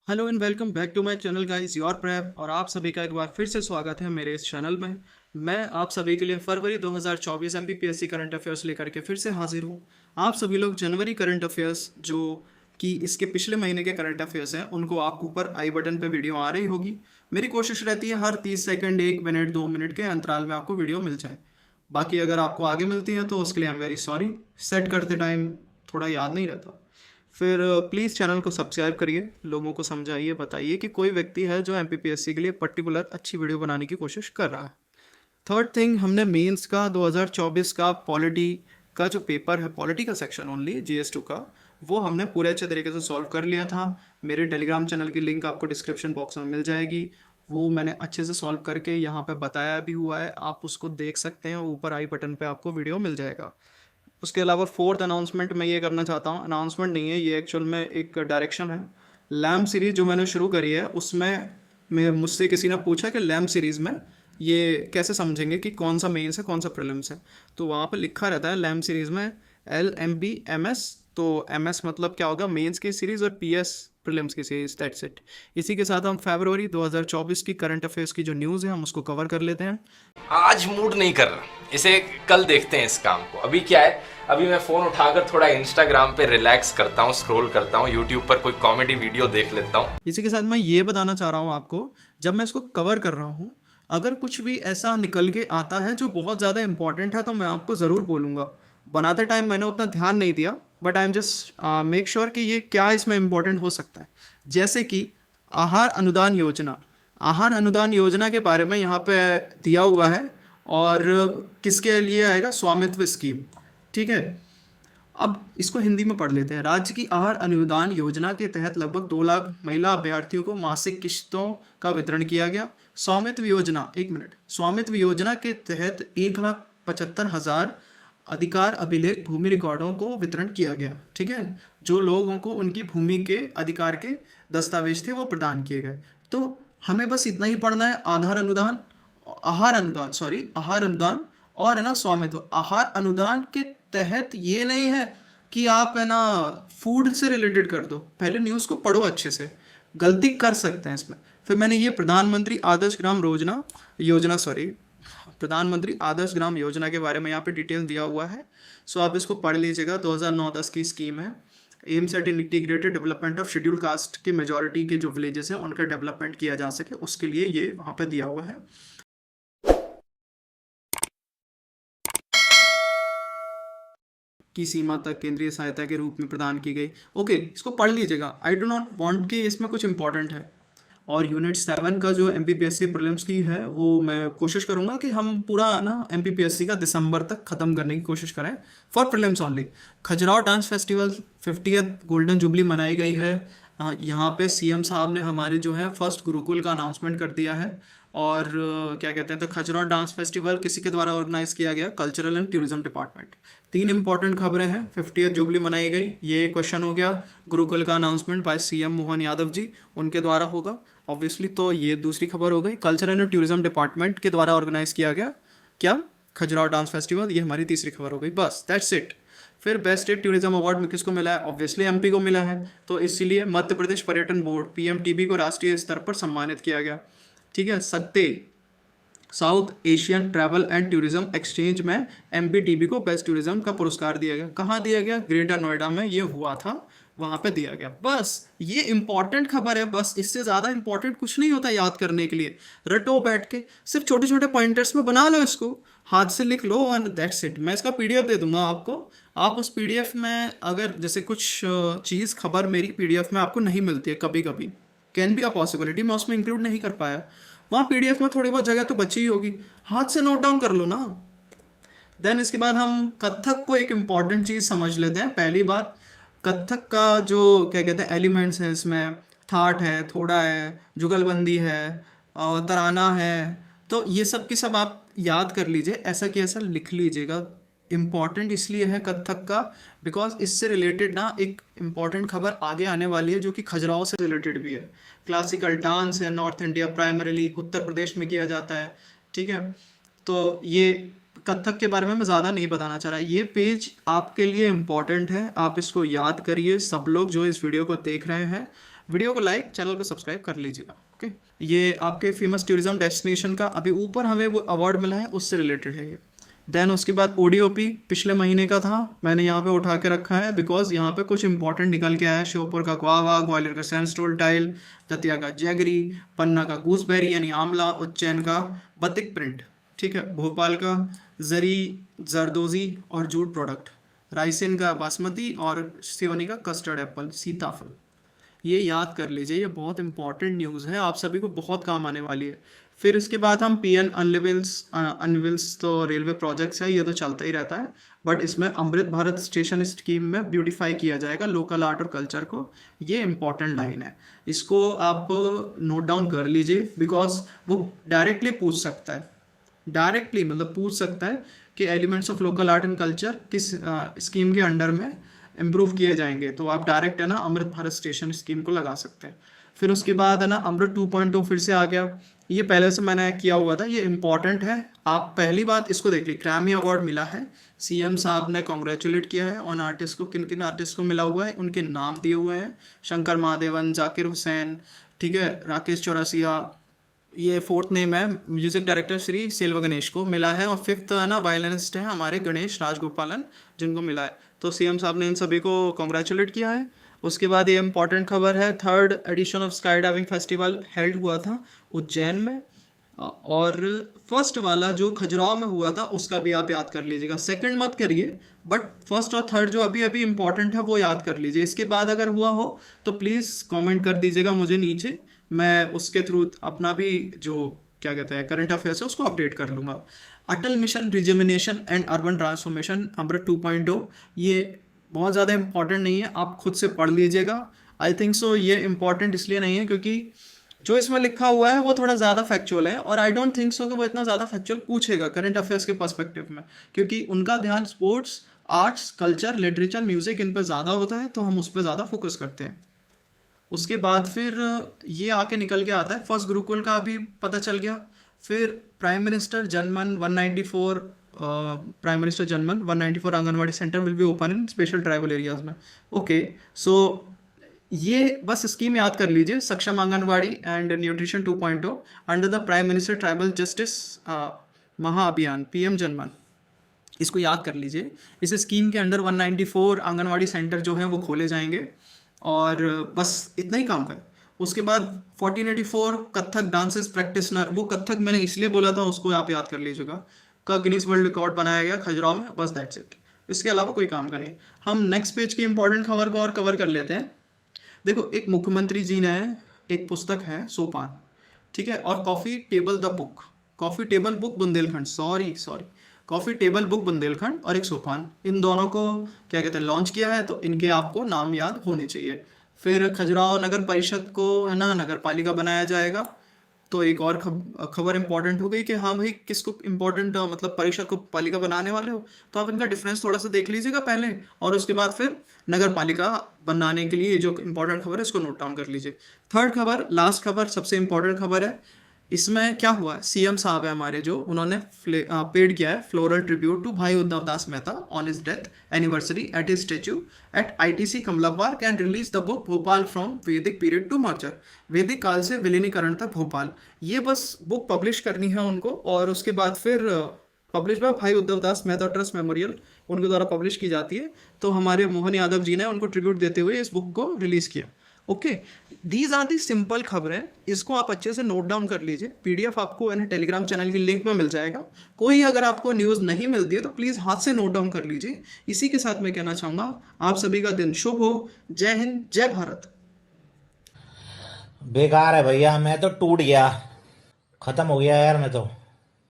Hello and welcome back to my channel guys your prep. और आप सभी का एक बार फिर से स्वागत है मेरे इस चैनल में। मैं आप सभी के लिए फरवरी 2024 एमपीपीएससी करंट अफेयर्स लेकर के फिर से हाजिर हूँ। आप सभी लोग जनवरी करंट अफेयर्स जो कि इसके पिछले महीने के करंट अफेयर्स हैं उनको आपको ऊपर आई बटन पे वीडियो आ रही होगी। मेरी कोशिश रहती है हर 30 सेकंड 1 मिनट 2 मिनट के अंतराल में आपको वीडियो मिल जाए। बाकी अगर आपको आगे मिलती है तो उसके लिए I am very sorry. Set करते टाइम थोड़ा याद नहीं रहता। फिर प्लीज़ चैनल को सब्सक्राइब करिए, लोगों को समझाइए, बताइए कि कोई व्यक्ति है जो एमपीपीएससी के लिए पर्टिकुलर अच्छी वीडियो बनाने की कोशिश कर रहा है। थर्ड थिंग, हमने मेंस का 2024 का पॉलिटी का जो पेपर है, पॉलिटी का सेक्शन ओनली GS2 का, वो हमने पूरे अच्छे तरीके से सॉल्व कर लिया था। मेरे टेलीग्राम चैनल की लिंक आपको डिस्क्रिप्शन बॉक्स में मिल जाएगी। वो मैंने अच्छे से सॉल्व करके यहाँ पे बताया भी हुआ है, आप उसको देख सकते हैं। ऊपर आई बटन पे आपको वीडियो मिल जाएगा। उसके अलावा फोर्थ अनाउंसमेंट मैं ये करना चाहता हूँ, अनाउंसमेंट नहीं है ये, एक्चुअल में एक डायरेक्शन है। लैम्प सीरीज़ जो मैंने शुरू करी है उसमें मैं मुझसे किसी ने पूछा कि लैम्प सीरीज़ में ये कैसे समझेंगे कि कौन सा मेंस है कौन सा प्रीलिम्स है। तो वहाँ पर लिखा रहता है लैम्प सीरीज़ में LMB MS। तो MS मतलब क्या होगा, मेंस की सीरीज़, और PS प्रीलिम्स की सीरीज़, दैट्स इट। इसी के साथ हम फरवरी 2024 की करंट अफेयर्स की जो न्यूज़ है हम उसको कवर कर लेते हैं। आज मूड नहीं कर रहा, इसे कल देखते हैं इस काम को। अभी क्या है, अभी मैं फ़ोन उठाकर थोड़ा इंस्टाग्राम पे रिलैक्स करता हूँ, स्क्रॉल करता हूँ, यूट्यूब पर कोई कॉमेडी वीडियो देख लेता हूँ। इसी के साथ मैं ये बताना चाह रहा हूँ आपको, जब मैं इसको कवर कर रहा हूँ अगर कुछ भी ऐसा निकल के आता है जो बहुत ज़्यादा इंपॉर्टेंट है तो मैं आपको ज़रूर बोलूँगा। बनाते टाइम मैंने उतना ध्यान नहीं दिया, but I am just make sure कि ये क्या इसमें इम्पोर्टेंट हो सकता है। जैसे कि आहार अनुदान योजना, आहार अनुदान योजना के बारे में यहाँ पे दिया हुआ है, और किसके लिए आएगा, स्वामित्व स्कीम। ठीक है, अब इसको हिंदी में पढ़ लेते हैं। राज्य की आहार अनुदान योजना के तहत लगभग 2 लाख महिला अभ्यर्थियों को मासिक किश्तों का वितरण किया गया। स्वामित्व योजना, एक मिनट, स्वामित्व योजना के तहत 1,75,000 अधिकार अभिलेख भूमि रिकॉर्डों को वितरण किया गया। ठीक है, जो लोगों को उनकी भूमि के अधिकार के दस्तावेज थे वो प्रदान किए गए। तो हमें बस इतना ही पढ़ना है, आधार अनुदान, आहार अनुदान, सॉरी आहार अनुदान, और है ना स्वामित्व। आहार अनुदान के तहत ये नहीं है कि आप है ना फूड से रिलेटेड कर दो, पहले न्यूज़ को पढ़ो अच्छे से, गलती कर सकते हैं इसमें। फिर मैंने ये प्रधानमंत्री आदर्श ग्राम योजना, सॉरी प्रधानमंत्री आदर्श ग्राम योजना के बारे में यहाँ पे डिटेल दिया हुआ है, सो आप इसको पढ़ लीजिएगा। 2009-10 की स्कीम है, aims at integrated development of schedule caste के मेजॉरिटी के जो विलेजेस हैं उनका डेवलपमेंट किया जा सके, उसके लिए ये वहाँ पे दिया हुआ है। की सीमा तक केंद्रीय सहायता के रूप में प्रदान की गई। ओके, इसको पढ़ लीजिएगा, आई डो नॉट वांट कि इसमें कुछ इंपॉर्टेंट है। और यूनिट 7 का जो एमपीपीएससी प्रीलिम्स की है वो मैं कोशिश करूंगा कि हम पूरा ना एमपीपीएससी का दिसंबर तक ख़त्म करने की कोशिश करें, for prelims only. Khajuraho dance festival 50th golden jubilee मनाई गई है। यहाँ पे सीएम साहब ने हमारे जो है फर्स्ट गुरुकुल का अनाउंसमेंट कर दिया है। और क्या कहते हैं, तो खजुराहो डांस फेस्टिवल किसी के द्वारा ऑर्गेनाइज किया गया, cultural and tourism department. 3 important खबरें हैं। 50th जुबली मनाई गई, ये क्वेश्चन हो गया। गुरुकुल का announcement by CM Mohan Yadav ji, उनके द्वारा होगा ऑब्वियसली। तो ये दूसरी खबर हो गई। कल्चरल एंड टूरिज्म डिपार्टमेंट के द्वारा ऑर्गेनाइज किया गया क्या, खजुराहो डांस फेस्टिवल, ये हमारी तीसरी खबर हो गई। बस दैट्स इट। फिर बेस्ट स्टेट टूरिज्म अवार्ड में किसको मिला है, ऑब्वियसली एमपी को मिला है। तो इसीलिए मध्य प्रदेश पर्यटन बोर्ड PMTB को राष्ट्रीय स्तर पर सम्मानित किया गया। ठीक है, सत्ते south Asian travel and tourism exchange में MPTB को बेस्ट टूरिज्म का पुरस्कार दिया गया। कहाँ दिया गया, ग्रेटर नोएडा में ये हुआ था, वहाँ पे दिया गया। बस ये इंपॉर्टेंट खबर है, बस इससे ज़्यादा इंपॉर्टेंट कुछ नहीं होता याद करने के लिए। रटो बैठ के, सिर्फ छोटे छोटे पॉइंटर्स में बना लो, इसको हाथ से लिख लो एंड दैट्स इट। मैं इसका PDF दे दूंगा आपको, आप उस PDF में अगर जैसे कुछ चीज़ खबर मेरी PDF में आपको नहीं मिलती है, कभी कभी कैन बी अ पॉसिबिलिटी मैं उसमें इंक्लूड नहीं कर पाया, वहाँ PDF में थोड़ी बहुत जगह तो बची ही होगी, हाथ से नोट डाउन कर लो ना। देन इसके बाद हम कथक को एक इम्पॉर्टेंट चीज़ समझ लेते हैं। पहली बात, कथक का जो क्या कहते हैं एलिमेंट्स हैं, इसमें थाट है, थोड़ा है, जुगलबंदी है और तराना है। तो ये सब की सब आप याद कर लीजिए, ऐसा कि ऐसा लिख लीजिएगा। इम्पॉर्टेंट इसलिए है कथक का बिकॉज इससे रिलेटेड ना एक इम्पॉर्टेंट खबर आगे आने वाली है जो कि खजुराहो से रिलेटेड भी है। क्लासिकल डांस है, north India primarily Uttar Pradesh में किया जाता है। ठीक है, तो ये कथक के बारे में मैं ज़्यादा नहीं बताना चाह रहा। ये पेज आपके लिए इम्पॉर्टेंट है, आप इसको याद करिए। सब लोग जो इस वीडियो को देख रहे हैं, वीडियो को लाइक, चैनल को सब्सक्राइब कर लीजिएगा। ओके, ये आपके फेमस टूरिज्म डेस्टिनेशन का अभी ऊपर हमें वो अवार्ड मिला है, उससे रिलेटेड है ये। देन उसके बाद ओडीओपी पिछले महीने का था, मैंने यहाँ पे उठा के रखा है बिकॉज यहाँ पे कुछ इंपॉर्टेंट निकल के आया है। श्योपुर का ग्वावा, ग्वालियर का सैंडस्टोन टाइल, दतिया का जैगरी, पन्ना का गूसबेरी यानी आंवला, उज्जैन का बतिक प्रिंट, ठीक है, भोपाल का जरी, जरदोजी और जूट प्रोडक्ट, रायसेन का बासमती और सिवनी का कस्टर्ड एप्पल, सीताफल। ये याद कर लीजिए, ये बहुत इंपॉर्टेंट न्यूज़ है, आप सभी को बहुत काम आने वाली है। फिर इसके बाद हम पीएन अनविल्स तो रेलवे प्रोजेक्ट्स है, ये तो चलता ही रहता है, बट इसमें अमृत भारत स्टेशन स्कीम में ब्यूटीफाई किया जाएगा लोकल आर्ट और कल्चर को। ये इंपॉर्टेंट लाइन है, इसको आप नोट डाउन कर लीजिए बिकॉज वो डायरेक्टली पूछ सकता है, डायरेक्टली मतलब पूछ सकता है कि elements of local art and culture किस स्कीम के अंडर में इम्प्रूव किए जाएंगे, तो आप डायरेक्ट है ना अमृत भारत स्टेशन स्कीम को लगा सकते हैं। फिर उसके बाद है ना अमृत 2.0 फिर से आ गया, ये पहले से मैंने किया हुआ था, ये इंपॉर्टेंट है। आप पहली बात इसको देख लीजिए, ग्रैमी अवार्ड मिला है, सीएम साहब ने कॉन्ग्रेचुलेट किया है ऑन आर्टिस्ट को, किन किन आर्टिस्ट को मिला हुआ है उनके नाम दिए हुए हैं, शंकर महादेवन, जाकिर हुसैन, ठीक है, राकेश चौरसिया, ये फोर्थ नेम है म्यूजिक डायरेक्टर श्री सेल्वा गणेश को मिला है, और फिफ्थ है ना वायलिनिस्ट है हमारे गणेश राजगोपालन जिनको मिला है। तो सीएम साहब ने इन सभी को कॉन्ग्रेचुलेट किया है। उसके बाद ये इंपॉर्टेंट खबर है, 3rd edition of sky diving festival held हुआ था उज्जैन में, और फर्स्ट वाला जो खजुराहो में हुआ था उसका भी आप याद कर लीजिएगा। सेकंड मत करिए, बट फर्स्ट और थर्ड जो अभी अभी इंपॉर्टेंट है वो याद कर लीजिए। इसके बाद अगर हुआ हो तो प्लीज़ कमेंट कर दीजिएगा मुझे नीचे, मैं उसके थ्रू अपना भी जो क्या कहते हैं करंट अफेयर्स है उसको अपडेट कर लूँगा। Atal mission rejuvenation and urban transformation Amrut 2.0, ये बहुत ज़्यादा इंपॉर्टेंट नहीं है, आप खुद से पढ़ लीजिएगा। आई थिंक सो ये इंपॉर्टेंट इसलिए नहीं है क्योंकि जो इसमें लिखा हुआ है वो थोड़ा ज़्यादा फैक्चुअल है, और आई डोंट थिंक सो कि वो इतना ज़्यादा फैक्चुअल पूछेगा करंट अफेयर्स के पर्सपेक्टिव में, क्योंकि उनका ध्यान sports, arts, culture, literature, music in पर ज़्यादा होता है, तो हम उस पर ज़्यादा फोकस करते हैं। उसके बाद फिर ये आके निकल के आता है, फर्स्ट गुरुकुल का भी पता चल गया। फिर prime minister Janman 194 prime minister Janman 194 anganwadi centre will be open in special tribal areas में। ओके, सो ये बस स्कीम याद कर लीजिए, सक्षम anganwadi and nutrition 2.0 under the prime minister tribal justice महाअभियान पीएम जनमन, इसको याद कर लीजिए। इस स्कीम के अंडर 194 आंगनवाड़ी सेंटर जो हैं वो खोले जाएंगे, और बस इतना ही काम करें। उसके बाद 1484 कथक डांसेस प्रैक्टिशनर, वो कथक मैंने इसलिए बोला था उसको आप याद कर लीजिएगा, का गिनीज वर्ल्ड रिकॉर्ड बनाया गया खजुराहो में, बस दैट्स इट। इसके अलावा कोई काम करें। हम नेक्स्ट पेज की इंपॉर्टेंट खबर को और कवर कर लेते हैं। देखो, एक मुख्यमंत्री जी ने एक पुस्तक है सोपान, ठीक है, और coffee table the book, coffee table book Bundelkhand, sorry coffee table book Bundelkhand और एक सोपान, इन दोनों को क्या कहते हैं लॉन्च किया है, तो इनके आपको नाम याद होने चाहिए। फिर खजुराहो नगर परिषद को है ना नगर पालिका बनाया जाएगा, तो एक और खबर इंपॉर्टेंट हो गई कि हाँ भाई किसको इंपॉर्टेंट मतलब परिषद को पालिका बनाने वाले हो, तो आप इनका डिफरेंस थोड़ा सा देख लीजिएगा पहले, और उसके बाद फिर नगर पालिका बनाने के लिए जो इंपॉर्टेंट खबर है इसको नोट डाउन कर लीजिए। थर्ड खबर, लास्ट खबर, सबसे इंपॉर्टेंट खबर है। इसमें क्या हुआ, सीएम साहब है हमारे जो, उन्होंने पेड किया है floral tribute to Bhai Uddhav Das Mehta on his death anniversary at his statue at ITC Kamla park and release the book Bhopal from Vedic period to merger, वैदिक काल से विलीनीकरण तक भोपाल। ये बस बुक पब्लिश करनी है उनको, और उसके बाद फिर पब्लिश बाय भाई उद्धव दास मेहता ट्रस्ट मेमोरियल, उनके द्वारा पब्लिश की जाती है। तो हमारे मोहन यादव जी ने उनको ट्रिब्यूट देते हुए इस बुक को रिलीज़ किया। Okay, these are the simple खबरें, इसको आप अच्छे से नोट डाउन कर लीजिए। पीडीएफ आपको टेलीग्राम चैनल की लिंक में मिल जाएगा। कोई अगर आपको न्यूज़ नहीं मिलती है तो प्लीज़ हाथ से नोट डाउन कर लीजिए। इसी के साथ मैं कहना चाहूँगा आप सभी का दिन शुभ हो। जय हिंद, जय भारत। बेकार है भैया, मैं तो टूट गया, खत्म हो गया यार मैं तो।